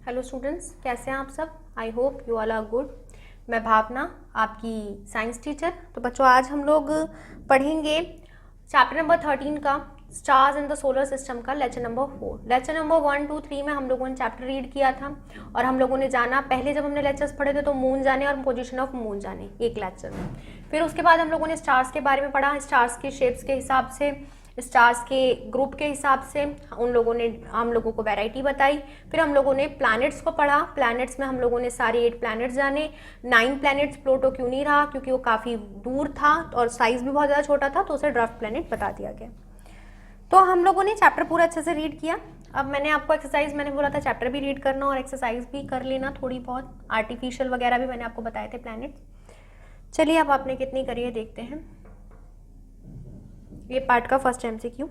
Hello students, कैसे हैं आप सब? I hope you all are good. मैं भावना, आपकी साइंस टीचर। तो बच्चों, आज हम लोग पढ़ेंगे चैप्टर नंबर 13 का stars in the solar system का लेक्चर नंबर 4। लेक्चर नंबर 1, 2, 3 में हम लोगों ने चैप्टर रीड किया था और हम लोगों ने जाना, पहले जब हमने लेक्चर्स पढ़े थे तो मून जाने और पोजीशन ऑफ मून जाने एक लेक्चर में। फिर उसके बाद हम लोगों ने स्टार्स के बारे में पढ़ा, स्टार्स के शेप्स के हिसाब से, स्टार्स के ग्रुप के हिसाब से हम लोगों को वैरायटी बताई। फिर हम लोगों ने प्लैनेट्स को पढ़ा। प्लैनेट्स में हम लोगों ने सारे 8 प्लैनेट्स जाने। 9 प्लैनेट्स प्लूटो क्यों नहीं रहा, क्योंकि वो काफ़ी दूर था और साइज भी बहुत ज़्यादा छोटा था, तो उसे ड्राफ्ट प्लैनेट बता दिया गया। तो हम लोगों ने चैप्टर पूरा अच्छे से रीड किया। अब मैंने आपको एक्सरसाइज, मैंने बोला था चैप्टर भी रीड करना और एक्सरसाइज भी कर लेना थोड़ी बहुत, आर्टिफिशियल वगैरह भी मैंने आपको बताए थे प्लैनेट्स। चलिए अब आपने कितनी करी है देखते हैं। ये पार्ट का first MCQ।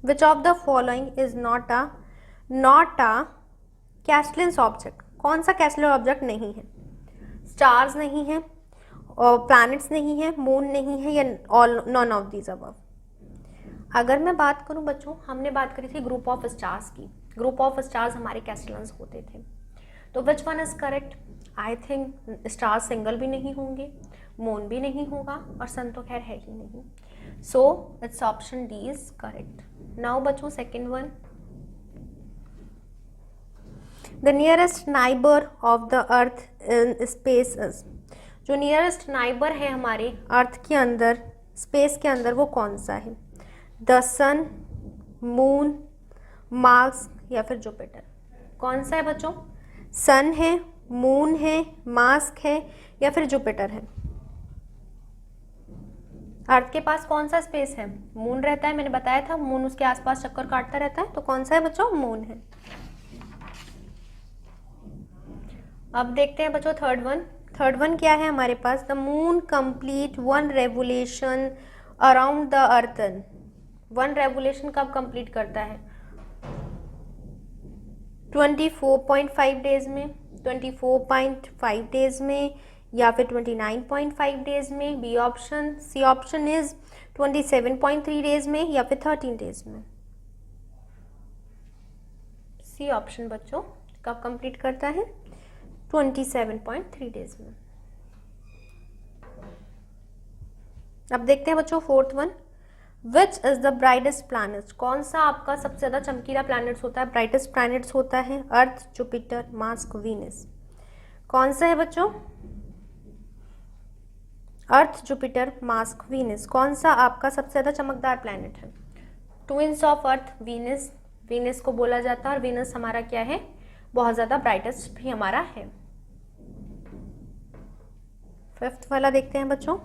Which of the following is not a कैस्टलेंस ऑब्जेक्ट? कौन सा कैस्टलेंस ऑब्जेक्ट नहीं है? स्टार्स नहीं है और प्लैनेट्स नहीं है, मून नहीं है, या all none of these above. अगर मैं बात करूं बच्चों, हमने बात करी थी ग्रुप ऑफ स्टार्स की। ग्रुप ऑफ स्टार्स हमारे कैस्टलेंस होते थे। तो which one is correct? I think stars single भी नहीं होंगे, मून भी नहीं होगा और सन तो खैर है ही नहीं। So it's option D is correct. Now बच्चों, second one, the nearest neighbour of the earth in space is. जो नियरेस्ट नाइबर है हमारे अर्थ के अंदर, स्पेस के अंदर, वो कौन सा है? द सन, मून, मार्स या फिर जुपिटर? कौन सा है बच्चों? सन है, मून है, मार्स है या फिर जुपिटर है? अर्थ के पास कौन सा स्पेस है? मून रहता है, मैंने बताया था मून उसके आसपास चक्कर काटता रहता है। तो कौन सा है बच्चों? मून है। अब देखते हैं बच्चों थर्ड वन। थर्ड वन क्या है हमारे पास? The moon complete one revolution around the earth. One revolution कब कंप्लीट करता है? 24.5 डेज में, 24.5 डेज में या फिर 29.5 डेज में? B option. C option is 27.3 days में या फिर 13 डेज में? सी ऑप्शन बच्चों कब कंप्लीट करता है? 27.3 डेज में। अब देखते हैं बच्चों fourth one, which is the brightest planet? कौन सा आपका सबसे ज्यादा चमकीला प्लैनेट्स होता है, ब्राइटेस्ट प्लैनेट्स होता है? अर्थ, जुपिटर, मार्स, वीनस? कौन सा है बच्चों? अर्थ, जुपिटर, मार्स, वीनस। कौन सा आपका सबसे ज्यादा चमकदार प्लैनेट है? Twins of earth, Venus. Venus को बोला जाता है और वीनस हमारा क्या है? बहुत ज्यादा ब्राइटेस्ट भी हमारा है। फिफ्थ वाला देखते हैं बच्चों,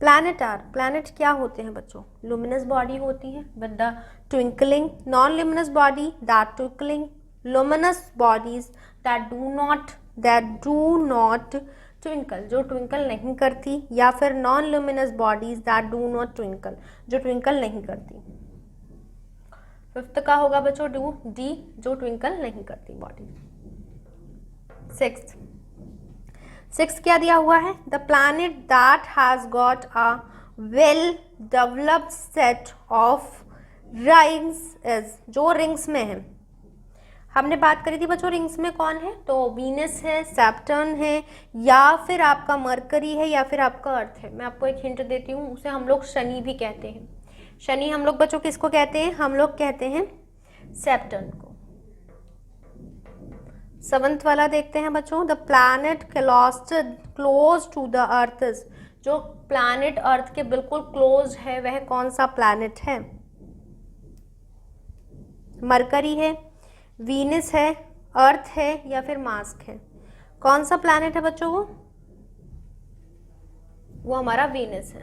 प्लैनेट आर। प्लैनेट क्या होते हैं बच्चों? लुमिनस बॉडी होती है with the twinkling, non luminous body that twinkling, luminous bodies that do not twinkle, जो ट्विंकल नहीं करती, या फिर non luminous bodies that do not twinkle, जो ट्विंकल नहीं करती। फिफ्थ का होगा बच्चों डी, जो ट्विंकल नहीं करती बॉडी। सिक्स क्या दिया हुआ है? The planet that has got a well developed set of rings is. जो रिंग्स में है, हमने बात करी थी बच्चों रिंग्स में कौन है? तो वीनस है, सैटर्न है, या फिर आपका मरकरी है, या फिर आपका अर्थ है। मैं आपको एक हिंट देती हूँ, उसे हम लोग शनि भी कहते हैं। शनि हम लोग बच्चों किसको कहते हैं? हम लोग कहते हैं सैटर्न को। सेवंथ वाला देखते हैं बच्चों, the planet close to the earth. जो प्लैनेट अर्थ के बिल्कुल क्लोज है वह कौन सा प्लैनेट है? मरकरी है, वीनस है, अर्थ है या फिर मार्स है? कौन सा प्लैनेट है बच्चों? वो हमारा वीनस है।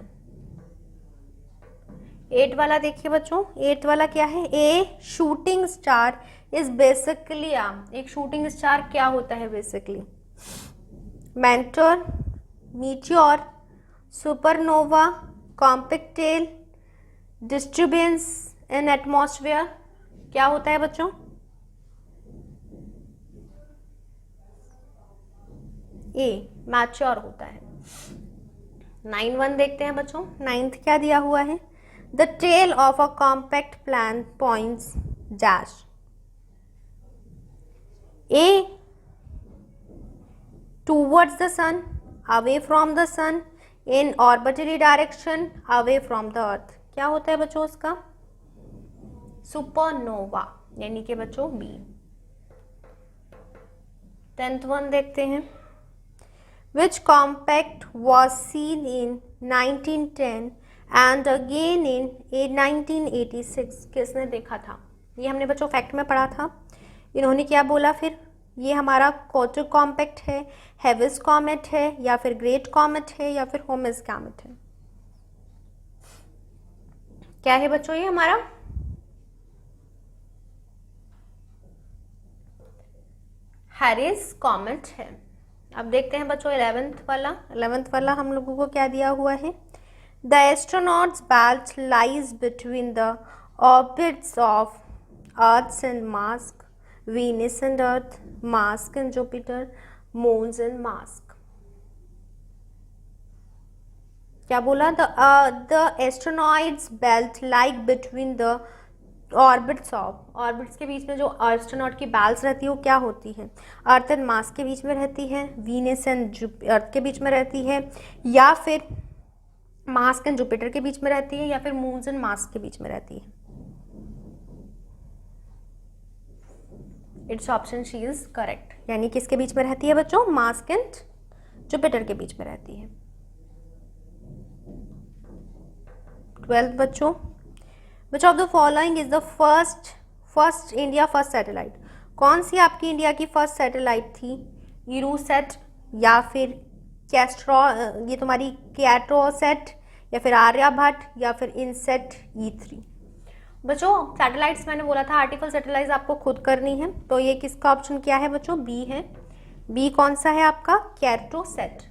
8 वाला देखिए बच्चों, 8 वाला क्या है? A shooting star is basically एक शूटिंग स्टार क्या होता है basically? Mentor, meteor, supernova, compact tail, disturbance in atmosphere? क्या होता है बच्चों? ए मैच्योर होता है। 9 देखते हैं बच्चों, 9th क्या दिया हुआ है? The tail of a compact plan points dash. Towards the sun, away from the sun, in orbitary direction, away from the earth. क्या होता है बच्चों उसका? सुपरनोवा, यानी कि बच्चों बी। 10th वन देखते हैं। Which compact was seen in 1910 and again in 1986? किसने देखा था? ये हमने बच्चों फैक्ट में पढ़ा था। इन्होंने क्या बोला फिर? ये हमारा कोटक कॉम्पैक्ट है, हेविस कॉमेट है, या फिर ग्रेट कॉमेट है, या फिर होमिस कॉमेट है? क्या है बच्चों ये हमारा? हैरिस कॉमेट है। अब देखते हैं बच्चों 11th वाला हम लोगों को क्या दिया हुआ है? The astronauts belt lies between the orbits of earth and Mars, Venus and earth, Mars and Jupiter, moons and Mars. क्या बोला? The astronauts belt like between the orbits of, orbits के बीच में जो एस्ट्रोनॉट की बेल्ट रहती है वो क्या होती है? अर्थ एंड मार्स के बीच में रहती है, वीनस एंड अर्थ के बीच में रहती है, या फिर मार्स एंड जुपिटर के बीच में रहती है, या फिर मून्स एंड मार्स के बीच में रहती है? It's option C is correct, यानी किसके बीच में रहती है बच्चों? मार्स एंड जुपिटर के बीच में रहती है। 12th बच्चों, विच of the following is the first India first satellite? कौन सी आपकी इंडिया की फर्स्ट सैटेलाइट थी? यूरोसेट, या फिर कैस्ट्रो, ये तुम्हारी कैट्रोसेट, या फिर आर्यभट्ट, या फिर इनसेट E3? बच्चों सैटेलाइट्स मैंने बोला था आर्टिफिशियल सैटेलाइट्स आपको खुद करनी है, तो ये किसका ऑप्शन क्या है बच्चों? बी है। बी कौन सा है आपका? कैट्रोसेट।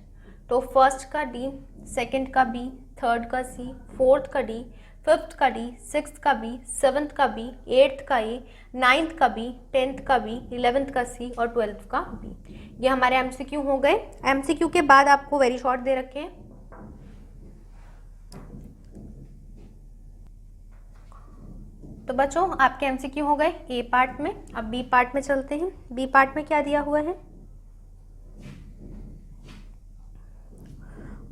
तो फर्स्ट का डी, सेकंड का बी, थर्ड का सी, फोर्थ का डी, फिफ्थ का डी, सिक्स्थ का बी, सेवन्थ का बी, एट्थ का ए, 9th का बी, 10th का बी, 11th का सी और 12th का बी। ये हमारे एमसीक्यू हो गए। एमसीक्यू के बाद आपको वेरी शॉर्ट दे रखे हैं। तो बच्चों आपके एमसीक्यू हो गए ए पार्ट में। अब बी पार्ट में चलते हैं। बी पार्ट में क्या दिया हुआ है?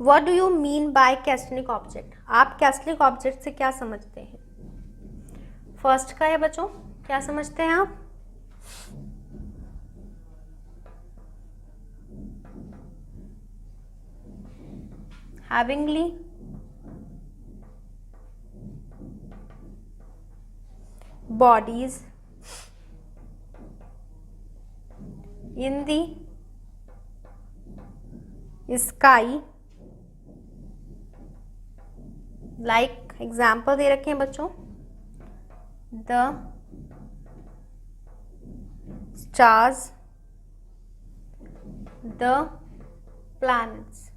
What do you mean by कैस्टनिक ऑब्जेक्ट? आप कैस्टनिक ऑब्जेक्ट से क्या समझते हैं? फर्स्ट का है बच्चों, क्या समझते हैं आप? Heavenly, bodies in the sky, like example दे रखे हैं बच्चों, the stars, the planets।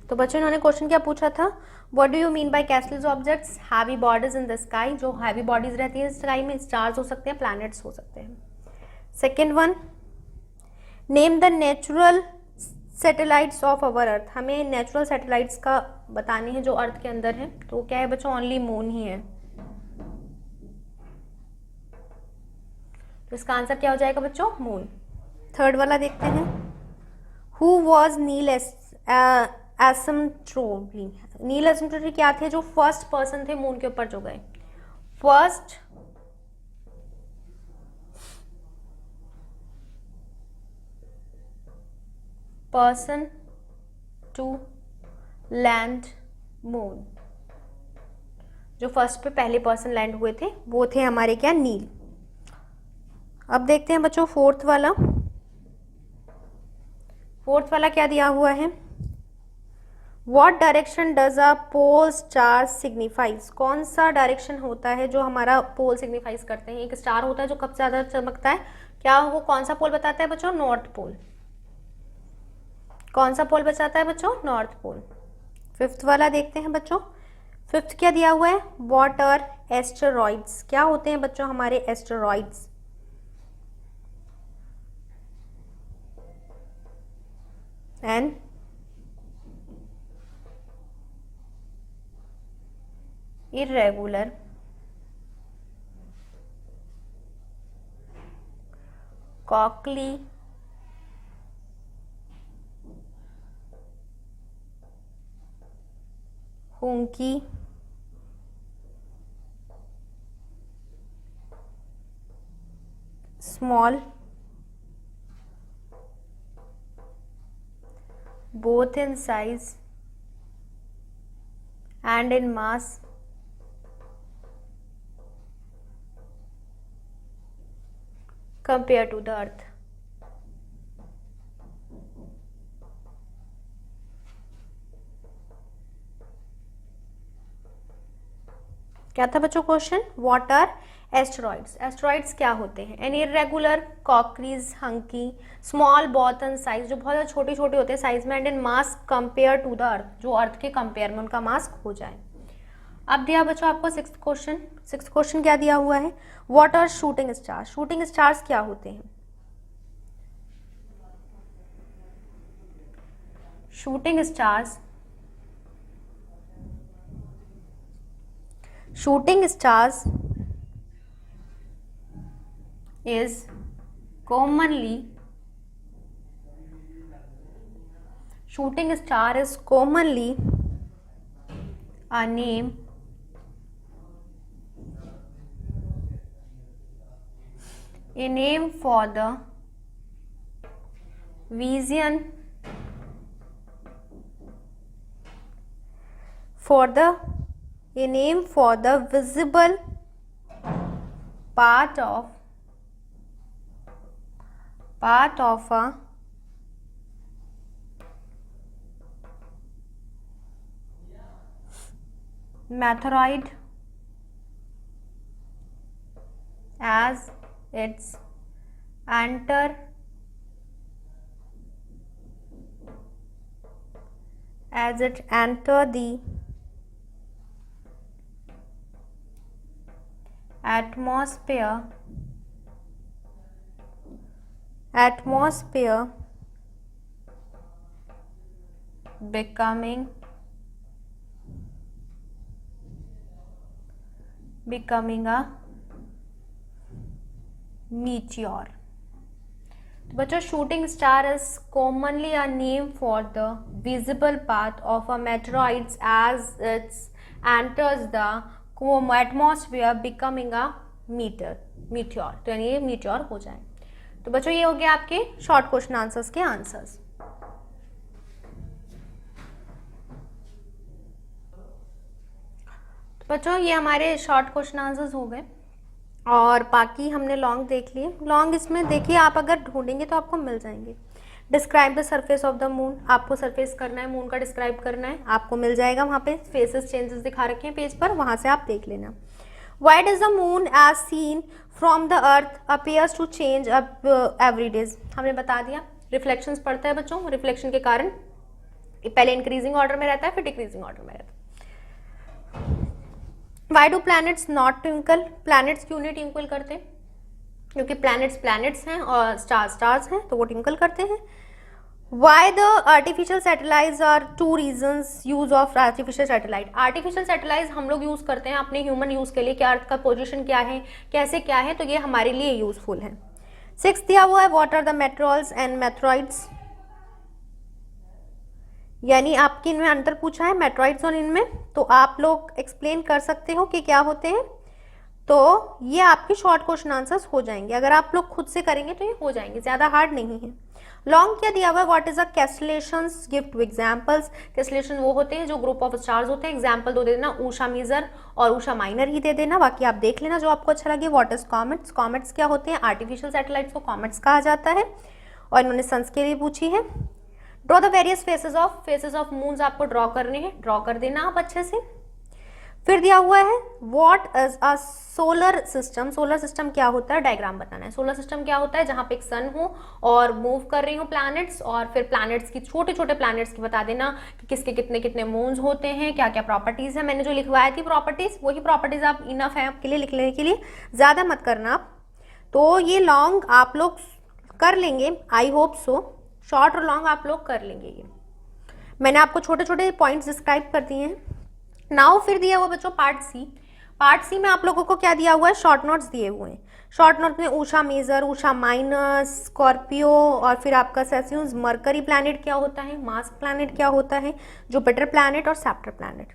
तो बच्चों इन्होंने क्वेश्चन क्या पूछा था? What do you mean by कैस्टलेस objects? Heavy bodies in the sky, जो हैवी बॉडीज रहती है स्काई में, स्टार्स हो सकते हैं, प्लैनेट्स हो सकते हैं। Second one, name the natural satellites of our earth. हमें नेचुरल सैटेलाइट्स का बताने हैं जो अर्थ के अंदर है। तो क्या है बच्चों? ओनली मून ही है। तो इसका आंसर क्या हो जाएगा बच्चों? मून। थर्ड वाला देखते हैं। हु वॉज नील एसिम्ट्रोटली? नील एसिम्ट्रोटली क्या थे? जो फर्स्ट पर्सन थे मून के ऊपर जो गए। First person to land moon, जो फर्स्ट पे पहले पर्सन लैंड हुए थे वो थे हमारे क्या? नील। अब देखते हैं बच्चों फोर्थ वाला। फोर्थ वाला क्या दिया हुआ है? What direction does a pole star signifies? कौन सा डायरेक्शन होता है जो हमारा पोल सिग्निफाइज करते हैं? एक स्टार होता है जो कब ज्यादा चमकता है, क्या वो कौन सा पोल बताता है बच्चों? North pole. कौन सा पोल बताता है बच्चों? नॉर्थ पोल। फिफ्थ वाला देखते हैं बच्चों। फिफ्थ क्या दिया हुआ है? What are asteroids? क्या होते हैं बच्चों हमारे asteroids? And irregular cochlear kunki, small, both in size and in mass, compared to the earth. क्या था बच्चों question? What are asteroids? Asteroids क्या होते हैं? एन इरेगुलर कॉकरीज हंकी, स्मॉल बोथ इन साइज, जो बहुत छोटे छोटे होते हैं साइज में, and in mass compare to the earth, जो अर्थ के कंपेयर में उनका मास हो जाए। अब दिया बच्चों आपको सिक्स्थ क्वेश्चन क्या दिया हुआ है? What are shooting stars? Shooting stars क्या होते हैं? Shooting stars is commonly a name for the vision a name for the visible part of a meteoroid as it enter the atmosphere becoming a meteor। तो बच्चों shooting star is commonly a name for the visible path of a meteoroids as its enters the atmosphere becoming a meteor. तो यानी ये meteor हो जाए। तो बच्चों ये हो गया आपके शॉर्ट क्वेश्चन आंसर्स के आंसर्स। तो बच्चों ये हमारे शॉर्ट क्वेश्चन आंसर्स हो गए और बाकी हमने लॉन्ग देख लिए। लॉन्ग इसमें देखिए आप अगर ढूंढेंगे तो आपको मिल जाएंगे। Describe the surface of the moon, आपको सरफेस करना है, मून का डिस्क्राइब करना है, आपको मिल जाएगा वहाँ पे फेसेस चेंजेस दिखा रखे हैं पेज पर, वहाँ से आप देख लेना। Why does the moon as seen from the earth appears to change every days? हमने बता दिया रिफ्लेक्शंस पड़ता है बच्चों, रिफ्लेक्शन के कारण पहले इंक्रीजिंग ऑर्डर में रहता है फिर डिक्रीजिंग ऑर्डर में रहता है। Why do planets not twinkle? Planets क्यों नहीं ट्विंकल करते? क्योंकि प्लैनेट्स हैं और स्टार्स हैं तो वो ट्विंकल करते हैं। Why the artificial satellites are two reasons use of artificial satellite? Artificial satellite हम लोग यूज करते हैं अपने ह्यूमन यूज के लिए कि अर्थ का पोजीशन क्या है, कैसे क्या है, तो ये हमारे लिए यूजफुल है। 6 दिया हुआ है what are the meteoroids and meteoroids, यानी आपके इनमें अंतर पूछा है मेटेरॉइड्स और इनमें, तो आप लोग एक्सप्लेन कर सकते हो कि क्या होते हैं। तो ये आपके शॉर्ट क्वेश्चन आंसर्स हो जाएंगे, अगर आप लोग खुद से करेंगे तो ये हो जाएंगे, ज़्यादा हार्ड नहीं है। लॉन्ग क्या दिया हुआ है? What is a constellations? Give two examples. Constellation वो होते हैं जो ग्रुप ऑफ स्टार्स होते हैं, एग्जांपल दो दे देना, ऊषा मेजर और ऊषा माइनर ही दे देना, बाकी आप देख लेना जो आपको अच्छा लगे। What is comets? कॉमेट्स क्या होते हैं? आर्टिफिशियल सैटेलाइट्स को कॉमेट्स कहा जाता है और इन्होंने सन्स के लिए पूछी है। Draw the various faces of moons आपको ड्रॉ करने हैं, ड्रॉ कर देना आप अच्छे से। फिर दिया हुआ है what is a solar system? Solar system क्या होता है? डायग्राम बताना है। सोलर सिस्टम क्या होता है? जहां पे एक सन हो और मूव कर रही हो प्लैनेट्स, और फिर प्लैनेट्स की छोटे छोटे प्लैनेट्स की बता देना कि किसके कितने कितने मून्स होते हैं, क्या क्या प्रॉपर्टीज है। मैंने जो लिखवाया थी प्रॉपर्टीज, वही प्रॉपर्टीज आप इनफ है आपके लिए लिख लेने के लिए, ज़्यादा मत करना आप। तो ये लॉन्ग आप लोग कर लेंगे, आई होप सो। शॉर्ट और लॉन्ग आप लोग कर लेंगे। ये मैंने आपको छोटे छोटे पॉइंट्स डिस्क्राइब कर दिए हैं। नाउ फिर दिया हुआ बच्चों पार्ट सी में आप लोगों को क्या दिया हुआ है? शॉर्ट नोट्स दिए हुए हैं। शॉर्ट नोट में Ursa Major, Ursa Minor, Scorpio और फिर आपका सेसियस, मरकरी प्लैनेट क्या होता है, मार्स प्लैनेट क्या होता है, जुपिटर प्लैनेट और सैप्टर प्लैनेट।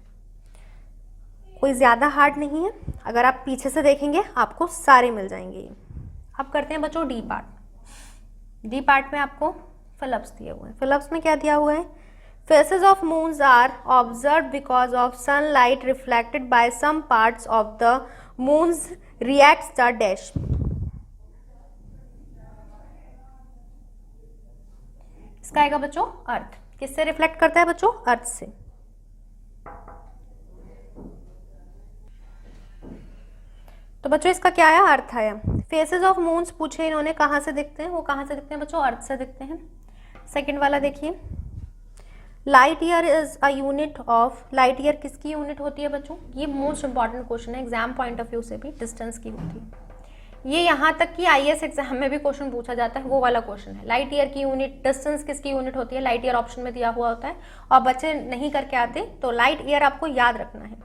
कोई ज़्यादा हार्ड नहीं है, अगर आप पीछे से देखेंगे आपको सारे मिल जाएंगे ये। अब करते हैं बच्चों डी पार्ट। डी पार्ट में आपको फिलअप्स दिए हुए हैं। फिलअप्स में क्या दिया हुआ है? Phases of moons are observed because of sunlight reflected by some parts of the moon's reacts the dash. इसका आएगा बच्चों अर्थ। किससे रिफ्लेक्ट करता है बच्चों? अर्थ से। तो बच्चों इसका क्या आया? अर्थ आया। फेसेस ऑफ मून्स पूछे इन्होंने, कहाँ से दिखते हैं? वो कहाँ से दिखते हैं बच्चों? अर्थ से दिखते हैं। सेकंड वाला देखिए, light year is a unit of, light year किसकी यूनिट होती है बच्चों? ये मोस्ट इंपॉर्टेंट क्वेश्चन है, एग्जाम पॉइंट ऑफ व्यू से भी डिस्टेंस की होती है। ये यहाँ तक कि आईएएस एग्जाम में भी क्वेश्चन पूछा जाता है, वो वाला क्वेश्चन है। लाइट ईयर की यूनिट, डिस्टेंस किसकी यूनिट होती है? लाइट ईयर ऑप्शन में दिया हुआ होता है और बच्चे नहीं करके आते, तो लाइट ईयर आपको याद रखना है।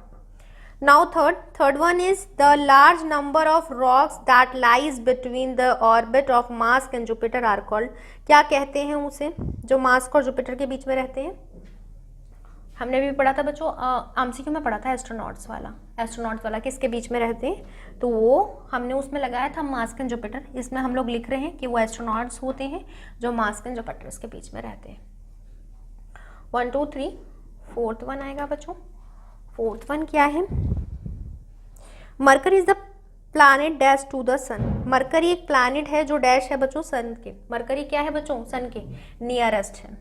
Now third one is the large number of rocks that lies between the orbit of Mars and Jupiter are called. क्या कहते हैं उसे? जो मार्स और जुपिटर के बीच में रहते हैं। हमने भी पढ़ा था बच्चों, एमसीक्यू में पढ़ा था एस्ट्रोनॉट्स वाला। एस्ट्रोनॉट्स वाला किसके बीच में रहते हैं? तो वो हमने उसमें लगाया था मार्स एंड जुपिटर। इसमें हम लोग लिख रहे हैं कि वो एस्ट्रोनॉट्स होते हैं जो मार्स एंड जुपिटर के बीच में रहते हैं। 1 2 3 फोर्थ वन आएगा बच्चों। फोर्थ वन क्या है? Mercury is the planet dash to the sun. Mercury एक प्लैनेट है जो डैश है बच्चों सन के। मरकरी क्या है बच्चों? सन के नियरेस्ट है।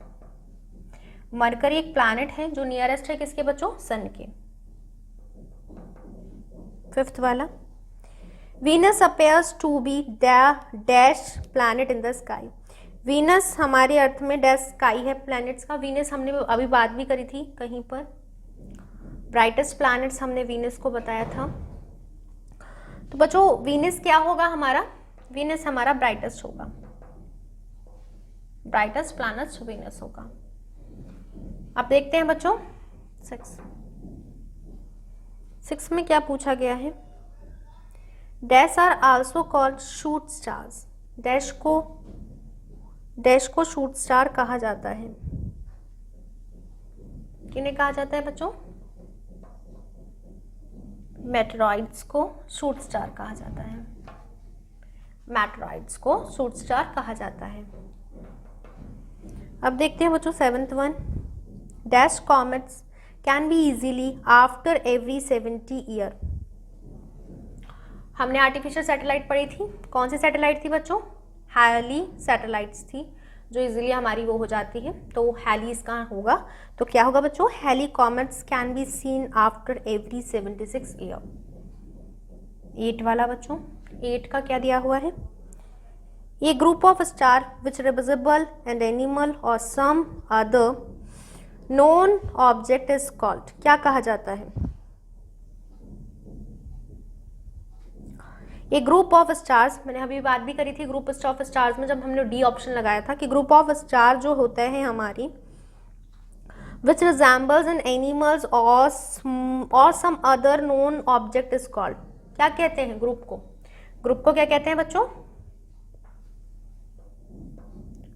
मरकरी एक प्लैनेट है जो नियरेस्ट है किसके बच्चों? सन के। फिफ्थ वाला, Venus appears to be the dash planet in the sky. Venus हमारे अर्थ में डैश स्काई है प्लैनेट्स का। वीनस हमने अभी बात भी करी थी कहीं पर, ब्राइटेस्ट प्लैनेट्स हमने वीनस को बताया था। तो बच्चों वीनस क्या होगा हमारा? वीनस हमारा ब्राइटेस्ट होगा, ब्राइटेस्ट प्लैनेट वीनस होगा। अब देखते हैं बच्चों 6 में क्या पूछा गया है? Dash are also called shoot stars. Dash को शूट स्टार कहा जाता है। किन्हें कहा जाता है बच्चों? मेटेरॉइड्स को शूट स्टार कहा जाता है। मेटेरॉइड्स को शूट स्टार कहा जाता है। अब देखते हैं बच्चों 7th one, dash comets can be easily after every 70 year. हमने आर्टिफिशियल सैटेलाइट पढ़ी थी। कौन सी सैटेलाइट थी बच्चों? हैली सैटेलाइट्स थी जो इजीली हमारी वो हो जाती है, तो हैली इसका होगा। तो क्या होगा बच्चों? Halley comets can be seen after every 76 year. 8 वाला बच्चों, 8 का क्या दिया हुआ है? A group of star which visible and animal और some other non object is called. क्या कहा जाता है? ये ग्रुप ऑफ स्टार्स, मैंने अभी बात भी करी थी ग्रुप ऑफ स्टार्स में, जब हमने डी ऑप्शन लगाया था कि ग्रुप ऑफ स्टार जो होता है हमारी विच रिजेंबल्स इन एनिमल्स और some other known object is called. क्या कहते हैं ग्रुप को? ग्रुप को क्या कहते हैं बच्चों?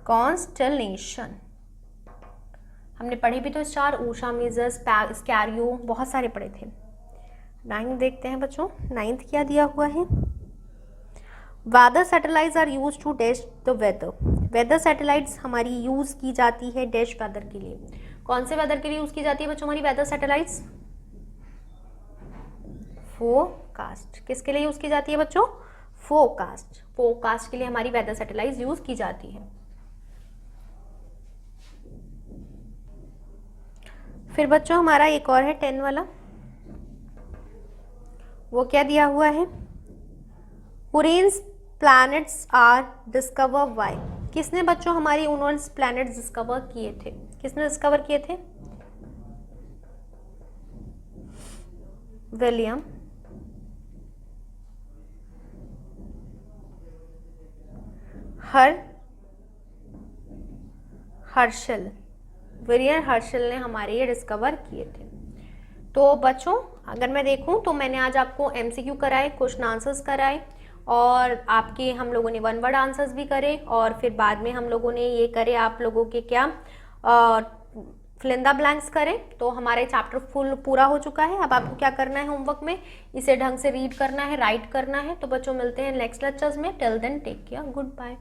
कॉन्स्टेलेशन। हमने पढ़ी भी तो स्टार, ऊषा, मेजर्स, स्कैरियो, बहुत सारे पढ़े थे। 9 देखते हैं बच्चों। 9th क्या दिया हुआ है? Weather satellites are use to dash the weather. Weather satellites हमारी यूज की जाती है डैश वेदर के लिए। कौन से वेदर के लिए यूज की जाती है बच्चों हमारी वेदर सैटेलाइट्स? फोरकास्ट। किसके लिए यूज की जाती है बच्चों? फोरकास्ट। फोरकास्ट के लिए हमारी वेदर सैटेलाइट्स यूज की जाती है। फिर बच्चों हमारा एक और है 10 वाला, वो क्या दिया हुआ है? उरेन्स प्लैनेट्स आर डिस्कवर बाय। किसने बच्चों हमारी उरेन्स प्लैनेट्स डिस्कवर किए थे? किसने डिस्कवर किए थे? William Herschel. विलियम हर्शल ने हमारे ये डिस्कवर किए थे। तो बच्चों अगर मैं देखूं तो मैंने आज आपको एमसीक्यू कराए, क्वेश्चन आंसर्स कराए और आपके हम लोगों ने 1 वर्ड आंसर्स भी करे और फिर बाद में हम लोगों ने ये करे आप लोगों के क्या फिल इन द ब्लैंक्स करें। तो हमारे चैप्टर फुल पूरा हो चुका है। अब आपको क्या करना है होमवर्क में, इसे ढंग से रीड करना है, राइट करना है। तो बच्चों मिलते हैं नेक्स्ट लेक्चर्स में। Till then take care, good bye.